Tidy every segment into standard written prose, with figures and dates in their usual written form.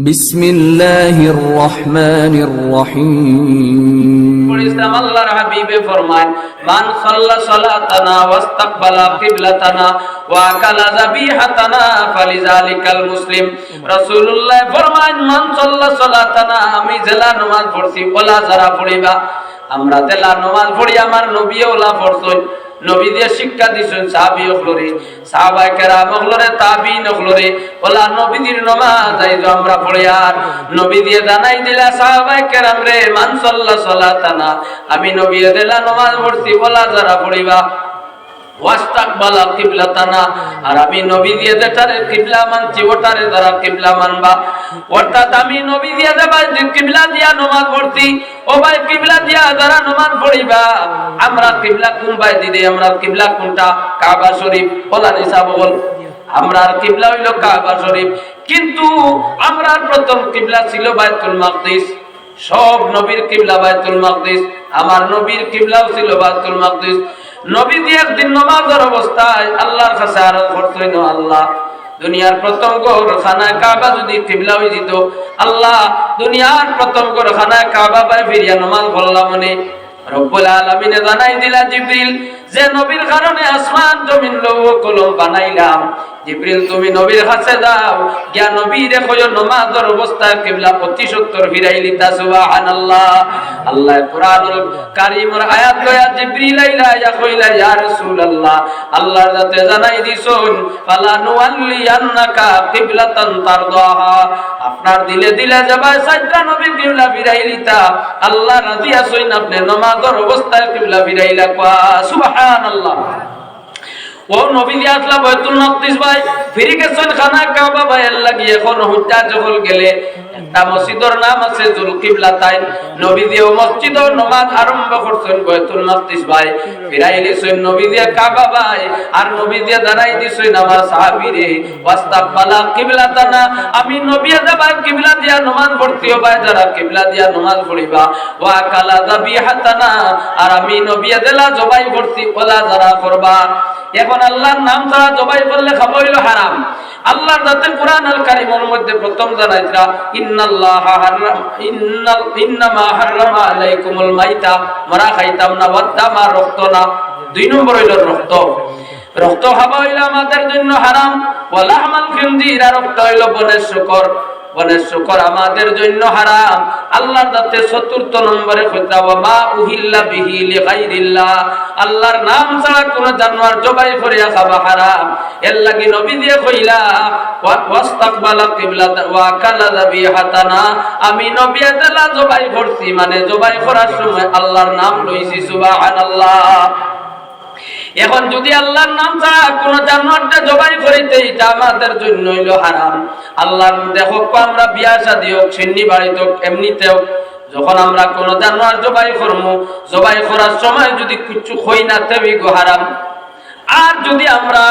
বিসমিল্লাহির রহমানির রহিম। ইসলাম আল্লাহর হাবিবে ফরমান, মান সাল্লা সালাতানা ওয়াস্তাকবালা কিবলাতানা ওয়া আকালা যাবিহাতানা ফালিযালিকাল মুসলিম। রাসূলুল্লাহ ফরমান, মান সাল্লা সালাতানা, আমি জেলা নামাজ পড়ছি ওলা যারা পড়িবা। আমরা জেলা নামাজ পড়ি, আমার নবী ওলা পড়ছেন, নবী দিয়ে শিক্ষা দিছেন সাহাবী হলরে, সাহাবায়ে কেরাম হলরে, তাবিঈন হলরে, ওলা নবীর নামাজ আইজো আমরা পড়ি। আর নবী দিয়ে জানাই দিলা সাহাবায়ে কেরাম রে, মান সাল্লা সালাতানা, আমি নবী দিলা নামাজ পড়ছি ওলা যারা পড়িবা ওয়াস্তাকবালা কিবলাতানা, আর আমি নবী দিয়ে যেটারে কিবলা মানছি ওটারে যারা কিবলা মানবা। অর্থাৎ আমি নবী দিয়ে যাবা যে কিবলা দিয়া নামাজ পড়ছি, ও ভাই কিবলা দিয়া যারা নামাজ পড়িবা। আমরা কিবলা কোন ভাই দিদি, আমরা কিবলা কোনটা? কাবা শরীফ। বলা নিসা বল, আমরার কিবলা হইল কাবা শরীফ, কিন্তু আমরার প্রথম কিবলা ছিল বাইতুল মাকদিস। সব নবীর কিবলা বাইতুল মাকদিস, আমার নবীর কিবলাও ছিল বাইতুল মাকদিস। নবী দিয়ে একদিন নামাজের অবস্থায় আল্লাহর কাছে আরজ করতেন, আল্লাহ দুনিয়ার প্রথম ঘর খানা কাবা যদি কিবলা হয়ে যেত, আল্লাহ দুনিয়ার প্রথম ঘর খানা কাবা বাই ফিরিয়া নামাজ পড়লাম মনে। রব্বুল আলামিনে জানাই দিলা জিবরিল যে নবীর কারণে আসমান জমিন লৌহ কলম বানাইলাম, জিবরিল তুমি নবীর কাছে যাও, গিয়া নবীরে কইও নামাজের অবস্থায় কিবলা 75 ফিরাই লিতা। সুবহানাল্লাহ। আল্লাহ কুরআনুল কারীমের আয়াত লয়া জিবরিল আইলা ইয়া কইলা, ইয়া রাসূলুল্লাহ, আল্লাহর যাতে জানাই দিছুন, ফালা নুওয়াল্লিয়ান্নাকা কিবলাতান তারদাহা, আপনার দিলে দিলে যাবাই সাইদা নবীর কিবলা ফিরাই লিতা। আল্লাহ রাজি আছেন আপনি নামাজের অবস্থায় কিবলা ফিরাইলা। সুবহানাল্লাহ। ও নবী দিয়ে আসলা বাইতুল মাকদিস ভাই, ফিরে গেছেন খানা কাবা ভাই, আল্লাহ গিয়ে এখন হুজ্জা জহল গেলে একটা মসজিদের নাম আছে জুল কিবলাতাইন। নবী দিয়ে মসজিদের নামাজ আরম্ভ করছেন বাইতুল মাকদিস ভাই, ফিরাই লিছেন নবী দিয়ে কাবা ভাই, আর নবী দিয়ে দাঁড়াই দিছেন আমার সাহাবীরে, ওয়াস্তাকবালা কিবলাতানা, আমি নবী যাবা কিবলা দিয়া নামাজ পড়তিও ভাই, যারা কিবলা দিয়া নামাজ পড়িবা। ওয়া আকালা যাবিহাতানা, আর আমি নবী দেলা জবাই করছি ওলা যারা করবা। এখন আল্লাহর নাম ছাড়া জবাই করলে খাওয়া হইল হারাম। আল্লাহর জাতে কুরআনুল কারীমের মধ্যে প্রথম জানাইরা, ইন্নাল্লাহা হারাম ইন্নামা হারামা আলাইকুমুল মাইতা, মারা খাইতাম না, ওয়াদামা, রক্ত না। 2 নম্বর হইল রক্ত। রক্ত খাওয়া হইল আমাদের জন্য হারাম। ওয়ালাহমাল খিনজির, রক্ত হইল বনের শূকর, বনের শূকর আমাদের জন্য হারাম। আল্লাহর জাতে 4th নম্বরে কইতা, ওয়া মা উহিল্লা বিহি লিগাইরিল্লাহ, আল্লাহর নাম ছাড়া কোন জানোয়ার জবাই করিয়া খাওয়া হারাম। এর লাগি নবী দিয়ে কইলা, ওয়াস্তাকবালা কিবলাতা ওয়া আকালা যাবিহাতানা, আমি নবী দেলা জবাই করছি, মানে জবাই করার সময় আল্লাহর নাম লইছি। সুবহানাল্লাহ। এখন যদি আল্লাহর নাম ছাড়া কোন জানোয়ারটা জবাই করিতে, এটা আমাদের জন্য হইল হারাম। আল্লাহর দেখো আমরা বিয়া শাদী হোক, সিন্নি বাড়িতে হোক, এমনিতেও যখন আমরা কোন জানোয়ার জবাই করবো, জবাই করার সময় যদি কিছু হই না তেবি গো হারাম। আর যদি আমরা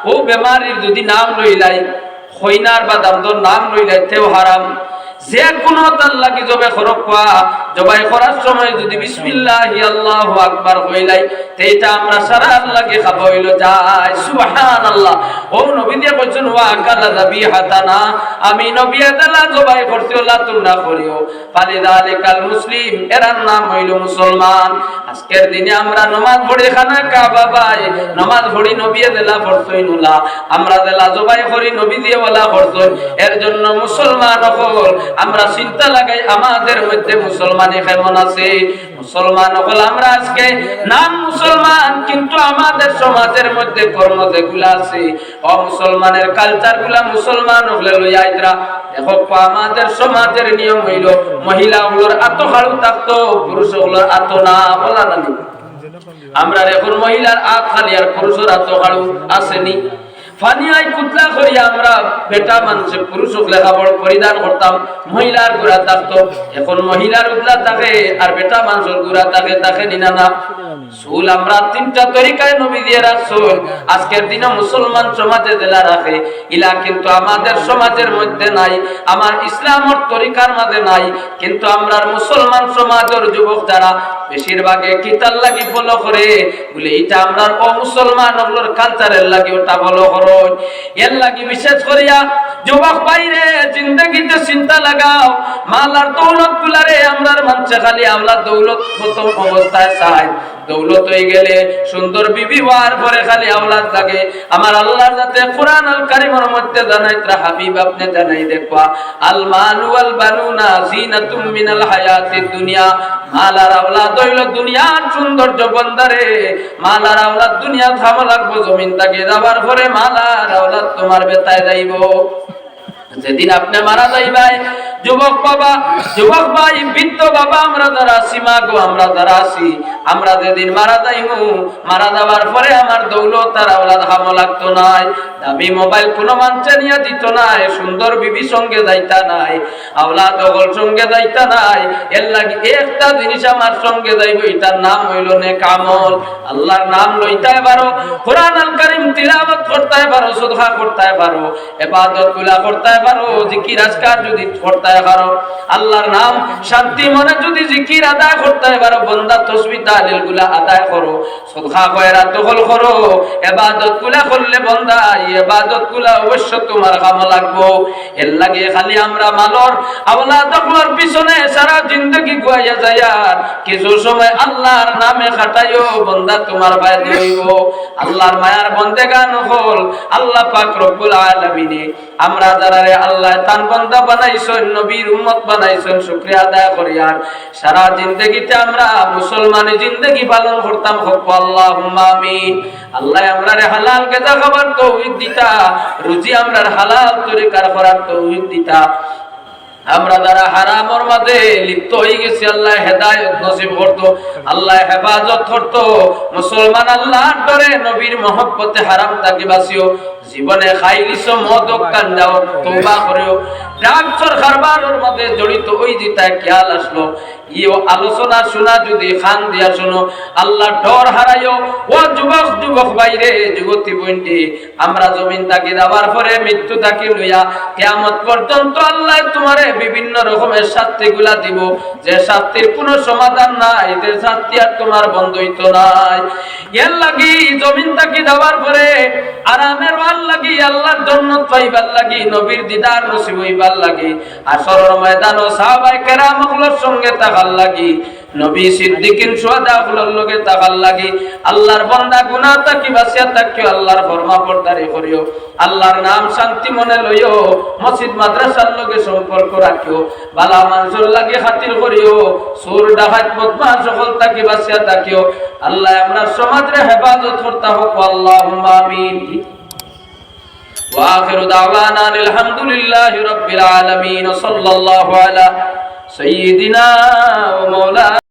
ও বেমারির যদি নাম লইলাই, হইনার বা দামদর নাম লইলাই, তেও হারাম। যে কোনো তার লাগি জবাই করবা, জবাই করার সময় যদি বিসমিল্লাহি আল্লাহু আকবার হইলাই, তেটা আমরা সারা আল্লাহকে খাওয়া হইল যায়। সুবহানাল্লাহ। ও নবী দিয়ে কইছেন, ওয়া আকালা যাবিহাতানা, আমি নবী দেলা জবাই করছি ওলা তোমরা করিও। ফালিযালিকাল মুসলিম, এর নাম হইল মুসলমান। আজকের দিনে আমরা নামাজ পড়ি খানা কাবা ভাই, নামাজ পড়ি নবী দেলা পড়ছইন ওলা, আমরা দেলা জবাই করি নবী দিয়ে ওলা পড়ছইন। এর জন্য মুসলমান হল আমরা চিন্তা লাগাই আমাদের মধ্যে মুসলমানি কেমন আছে। মুসলমান হল আমরা আজকে নাম মুসলমান, কিন্তু আমাদের সমাজের মধ্যে কর্ম যেগুলা আছে, অমুসলমানের কালচার গুলা মুসলমান হলে লইয়া আইতরা। দেখো আমাদের সমাজের নিয়ম হইল মহিলা গুলোর আত খাড়ু থাকতো, পুরুষ গুলোর আত না। বলা জানি আমরা এখন মহিলার আত খালি আর পুরুষের আত খাড়ু আসেনি। ফানিয়াই কুতলা করিয়া আমরা বেটা মানুষে পুরুষ লেখাপড় পরিধান করতাম, মহিলার গুড়া থাকতো। এখন মহিলার উদলা থাকে আর বেটা মানুষের গুড়া থাকে, থাকে নিনা না। চুল আমরা 3টা তরিকায় নবী দিয়ে রাখছো। আজকের দিনে মুসলমান সমাজে জেলা রাখে, ইলা কিন্তু আমাদের সমাজের মধ্যে নাই, আমার ইসলামের তরিকার মাঝে নাই। কিন্তু আমরা মুসলমান সমাজের যুবক যারা বেশিরভাগে কিতার লাগি ফলো করে বলে, এটা আমরা অমুসলমান ওগুলোর কালচারের লাগি ওটা ফলো করে। করো। এর লাগি বিশেষ করিয়া যুবক বাইরে জিন্দগিতে চিন্তা লাগাও, মালার দৌলত গুলারে আমরার মানছে খালি আওলাদ দৌলত প্রথম অবস্থায় চাই, দৌলত হয়ে গেলে সুন্দর বিবি হওয়ার পরে খালি আওলাদ লাগে। আমার আল্লাহ যাতে কোরআন আল কারীমের মধ্যে জানাইতরা হাবিব আপনি জানাই দেখবা, আল মালু ওয়াল বানুনা জিনাতুম মিনাল হায়াতিদ দুনিয়া, মাল আর আওলাদ হইল দুনিয়ার সৌন্দর্য বন্দারে। মাল আর আওলাদ দুনিয়া থামা লাগবো, জমিন তাকে যাবার পরে মাল আর আওলাদ তোমার বেতায় যাইব। যেদিন আপনি মারা যাইবাই যুবক বাবা, যুবক ভাই, বৃদ্ধ বাবা, আমরা যারা আছি মা গো, আমরা যারা আছি, আমরা যেদিন মারা যাইমু, মারা যাওয়ার পরে আমার দৌলত আর আওলাদ হামো লাগতো নাই, দামি মোবাইল কোনো মানুষে নিয়ে দিত নাই, সুন্দর বিবি সঙ্গে যাইতা নাই, আওলাদ ওগল সঙ্গে যাইতা নাই। এর লাগি একটা জিনিস আমার সঙ্গে যাইব, এটার নাম হইল নেক আমল। আল্লাহর নাম লইতে পারো, কোরআন আল কারীম তিলাওয়াত করতে পারো, সাদকা করতে পারো, ইবাদত গুলা করতে পারো, জিকির আজকার যদি করতে পারো, আল্লাহর নাম শান্তি মনে যদি জিকির আদায় করতে পারো, বান্দা তাসবিহ তাহলিল গুলা আদায় করো, সাদকা খয়রাত দখল করো, ইবাদত গুলা করলে বান্দা ইবাদত গুলা অবশ্য তোমার কাম লাগবো। এর লাগে খালি আমরা মালর আওলাদ দখলের পিছনে সারা জিন্দেগি গুয়াইয়া যায়, আর কিছু সময় আল্লাহর নামে খাটাইও, বান্দা তোমার ভাই দিইব। আল্লাহর মায়ার বন্দেগান হল আল্লাহ পাক রব্বুল আলামিনে আমরা যারা আল্লাহ তান বান্দা বানাইছেন, নবীর উম্মত বানাইছেন, শুকরিয়া আদায় করি। আর সারা জিন্দেগিতে আমরা মুসলমানি জিন্দেগি পালন করতাম, হোক আল্লাহুম্মা আমিন। আল্লাহ আমরারে হালাল গেজা খাবার তৌফিক দিতা, রুজি আমরার হালাল তরিকার করার তৌফিক দিতা। আমরা যারা হারামর মাঝে লিপ্ত হয়ে গেছি, আল্লাহ হেদায়েত নসিব করতো, আল্লাহ হেফাজত করতো। মুসলমান আল্লাহর ডরে নবীর মহব্বতে হারাম তাকে বাঁচিও। জীবনে খাইলিছো মদ কান্দাও, তওবা করিও। ড্রাগসর কারবারের মধ্যে জড়িত ওই যেটা খেয়াল আসলো, ইও আলোচনা শোনা যদি খান দিয়া শোনো, আল্লাহ ডর হারাইও। ও যুবক যুবক বাইরে, যুবতী বইনটি, আমরা জমিন তাকে যাওয়ার পরে মৃত্যু তাকে লইয়া কিয়ামত পর্যন্ত আল্লাহ তোমারে বিভিন্ন রকমের শাস্তি গুলা দিব, যে শাস্তির কোনো সমাধান নাই, যে শাস্তি আর তোমার বন্ধ হইতো নাই। এর লাগি জমিন তাকে যাওয়ার পরে আরামের ভাল লাগি, আল্লাহর জান্নাত পাইবার লাগি, নবীর দিদার নসিব হইবার লাগি, আসরের ময়দান ও সাহাবায়ে কেরামগুলোর সঙ্গে থাকার লাগি, নবী সিদ্দিকিন শুহাদাগুলোর লগে থাকার লাগি। আল্লাহর বান্দা গুনাহ তাকি বাঁচিয়া থাকিও, আল্লাহর ফরমাবরদারি করিও, আল্লাহর নাম শান্তি মনে লইও, মসজিদ মাদ্রাসার লগে সম্পর্ক রাখিও, ভালো মানুষের লাগে খাতির করিও, চোর ডাকাত বদমাশ সকল তাকি বাঁচিয়া থাকিও। আল্লাহ আমরা সমাজে হেফাজত করতে হোক, আল্লাহুম্মা আমিন। وآخر دعوانا الحمد لله رب العالمين، صلى الله على سيدنا